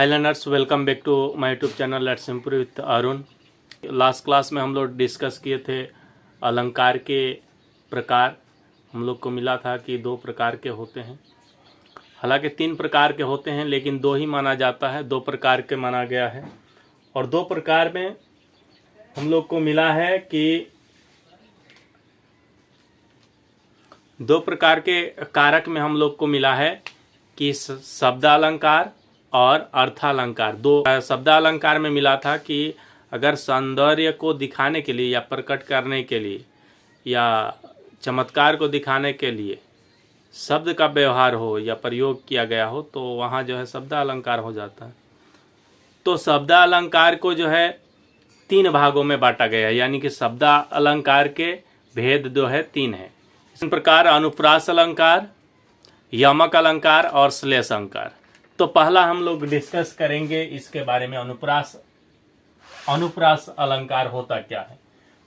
High learners, welcome back to my YouTube channel let's improve with Arun. Last class में हम लोग discuss किए थे अलंकार के प्रकार। हम लोग को मिला था कि 2 प्रकार के होते हैं, हालांकि 3 प्रकार के होते हैं लेकिन 2 ही माना जाता है, 2 प्रकार के माना गया है। और 2 प्रकार में हम लोग को मिला है कि 2 प्रकार के कारक में हम लोग को मिला है कि शब्दालंकार और अर्थालंकार। 2 शब्दालंकार में मिला था कि अगर सौंदर्य को दिखाने के लिए या प्रकट करने के लिए या चमत्कार को दिखाने के लिए शब्द का व्यवहार हो या प्रयोग किया गया हो तो वहाँ जो है शब्दालंकार हो जाता है। तो शब्दालंकार को जो है 3 भागों में बांटा गया है, यानी कि शब्दालंकार के भेद जो है 3 है। इस प्रकार अनुप्रास अलंकार, यमक अलंकार और श्लेष अलंकार। तो पहला हम लोग डिस्कस करेंगे इसके बारे में, अनुप्रास अलंकार होता क्या है।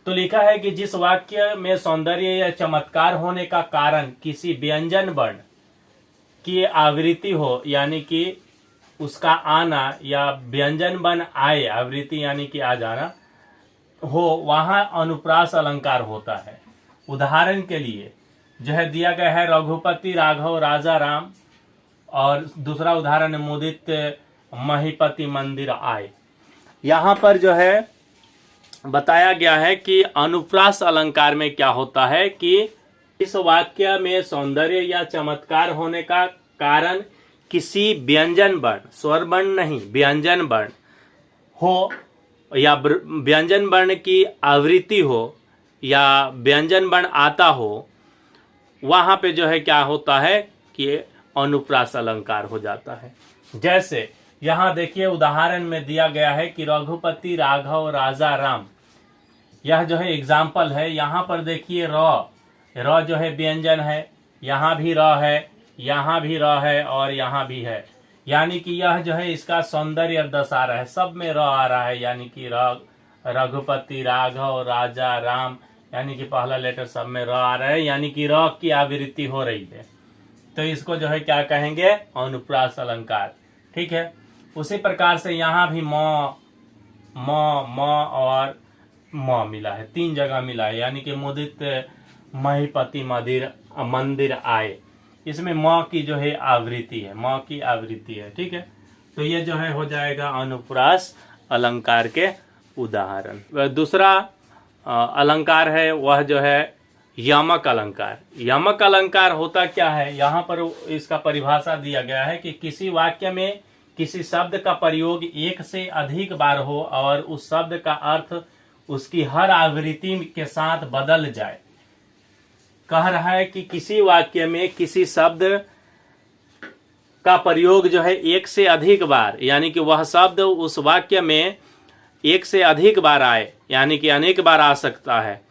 तो लिखा है कि जिस वाक्य में सौंदर्य या चमत्कार होने का कारण किसी व्यंजन वर्ण की आवृत्ति हो, यानी कि उसका आना या व्यंजन वर्ण आए, आवृत्ति यानी कि आ जाना हो, वहां अनुप्रास अलंकार होता है। उदाहरण के लिए जो है दिया गया है रघुपति राघव राजा राम, और दूसरा उदाहरण मुदित महीपति मंदिर आए। यहाँ पर जो है बताया गया है कि अनुप्रास अलंकार में क्या होता है कि इस वाक्य में सौंदर्य या चमत्कार होने का कारण किसी व्यंजन वर्ण, स्वर वर्ण नहीं, व्यंजन वर्ण हो या व्यंजन वर्ण की आवृत्ति हो या व्यंजन वर्ण आता हो, वहां पे जो है क्या होता है कि अनुप्रास अलंकार हो जाता है। जैसे यहां देखिए उदाहरण में दिया गया है कि रघुपति राघव राजा राम, यह जो है एग्जाम्पल है। यहां पर देखिए र जो है व्यंजन है, यहां भी र है, यहां भी र है और यहां भी है, यानी कि यह जो है इसका सौंदर्य दर्शा रहा है, सब में र आ रहा है, यानी कि रघुपति राघव राजा राम, यानी कि पहला लेटर सब में र आ रहा है, यानी कि र की आवृत्ति हो रही है। तो इसको जो है क्या कहेंगे, अनुप्रास अलंकार। ठीक है। उसी प्रकार से यहाँ भी म और म मिला है, 3 जगह मिला है, यानी कि मुदित महीपति मंदिर आए, इसमें म की जो है आवृत्ति है, म की आवृत्ति है। ठीक है। तो ये जो है हो जाएगा अनुप्रास अलंकार के उदाहरण। दूसरा अलंकार है वह जो है यमक अलंकार। यमक अलंकार होता क्या है, यहाँ पर इसका परिभाषा दिया गया है कि किसी वाक्य में किसी शब्द का प्रयोग एक से अधिक बार हो और उस शब्द का अर्थ उसकी हर आवृत्ति के साथ बदल जाए। कह रहा है कि किसी वाक्य में किसी शब्द का प्रयोग जो है एक से अधिक बार, यानी कि वह शब्द उस वाक्य में एक से अधिक बार आए, यानी कि अनेक बार आ सकता है,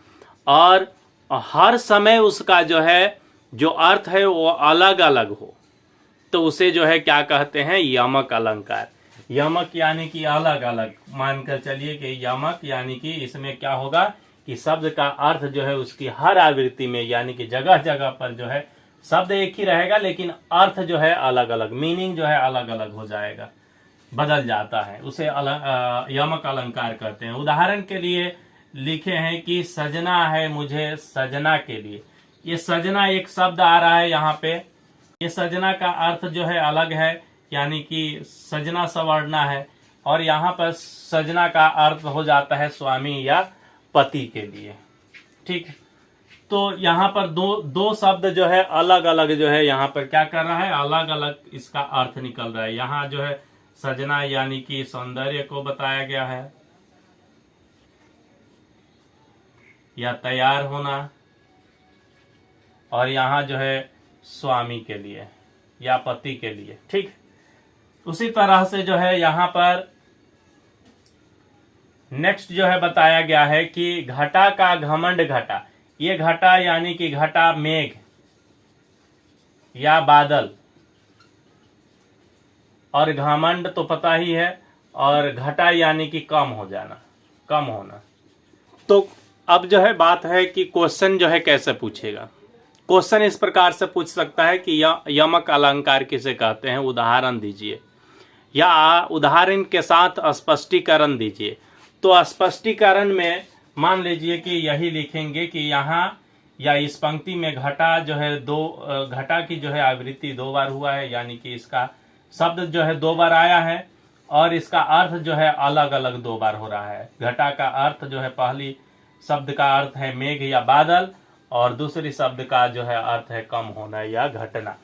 और हर समय उसका जो है जो अर्थ है वो अलग अलग हो, तो उसे जो है क्या कहते हैं, यमक अलंकार। यमक यानी कि अलग अलग, मानकर चलिए कि यमक यानी कि इसमें क्या होगा कि शब्द का अर्थ जो है उसकी हर आवृत्ति में, यानी कि जगह जगह पर जो है शब्द एक ही रहेगा लेकिन अर्थ जो है अलग अलग, मीनिंग जो है अलग अलग हो जाएगा, बदल जाता है, उसे यमक अलंकार कहते हैं। उदाहरण के लिए लिखे हैं कि सजना है मुझे सजना के लिए। ये सजना एक शब्द आ रहा है यहाँ पे, ये सजना का अर्थ जो है अलग है, यानी कि सजना सवर्णा है, और यहाँ पर सजना का अर्थ हो जाता है स्वामी या पति के लिए। ठीक। तो यहाँ पर दो शब्द जो है अलग अलग जो है यहाँ पर क्या कर रहा है, अलग अलग इसका अर्थ निकल रहा है। यहाँ जो है सजना यानी कि सौंदर्य को बताया गया है या तैयार होना, और यहाँ जो है स्वामी के लिए या पति के लिए। ठीक। उसी तरह से जो है यहाँ पर नेक्स्ट जो है बताया गया है कि घटा का घमंड घटा। ये घटा यानी कि घटा मेघ या बादल, और घमंड तो पता ही है, और घटा यानी कि कम हो जाना, कम होना। तो अब जो है बात है कि क्वेश्चन जो है कैसे पूछेगा। क्वेश्चन इस प्रकार से पूछ सकता है कि यमक अलंकार किसे कहते हैं, उदाहरण दीजिए। या उदाहरण के साथ स्पष्टीकरण दीजिए। तो स्पष्टीकरण में मान लीजिए कि यही लिखेंगे कि यहाँ या इस पंक्ति में घटा जो है घटा की जो है आवृत्ति 2 बार हुआ है, यानी कि इसका शब्द जो है 2 बार आया है और इसका अर्थ जो है अलग अलग 2 बार हो रहा है। घटा का अर्थ जो है पहली शब्द का अर्थ है मेघ या बादल और दूसरी शब्द का जो है अर्थ है कम होना या घटना।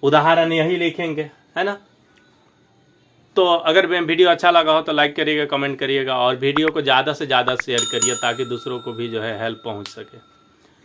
उदाहरण यही लिखेंगे, है ना। तो अगर वीडियो अच्छा लगा हो तो लाइक करिएगा, कमेंट करिएगा और वीडियो को ज़्यादा से ज़्यादा शेयर करिए ताकि दूसरों को भी जो है हेल्प पहुंच सके।